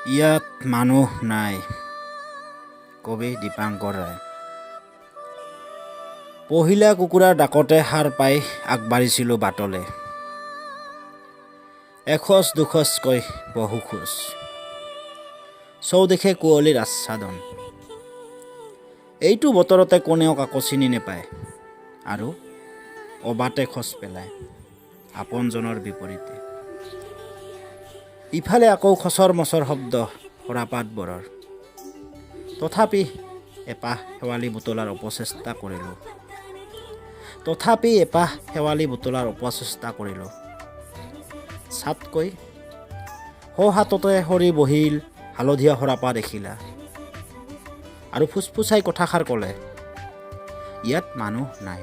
ইয়াত মানুহ নাই। কবি দীপাংকৰ ৰায়। পহিলা কুকুৰাৰ ডাকতে সাৰ পাই আগবাঢ়িছিলোঁ বাটলে। এখোজ দুখোজকৈ বহু খোজ, চৌদিশে কুঁৱলীৰ আচ্ছাদন। এইটো বতৰতে কোনেও কাকো চিনি নেপায় আৰু অবাটে খোজ পেলায় আপোনজনৰ বিপৰীতে। ইফালে আকৌ খচৰ মচৰ শব্দ সৰাপাতবোৰৰ। তথাপি এপাহ শেৱালি বুটলাৰ অপচেষ্টা কৰিলোঁ। ছাটকৈ সোঁহাততে সৰি বহিল হালধীয়া সৰাপাত এখিলা আৰু ফুচফুচাই কথাষাৰ ক'লে, ইয়াত মানুহ নাই।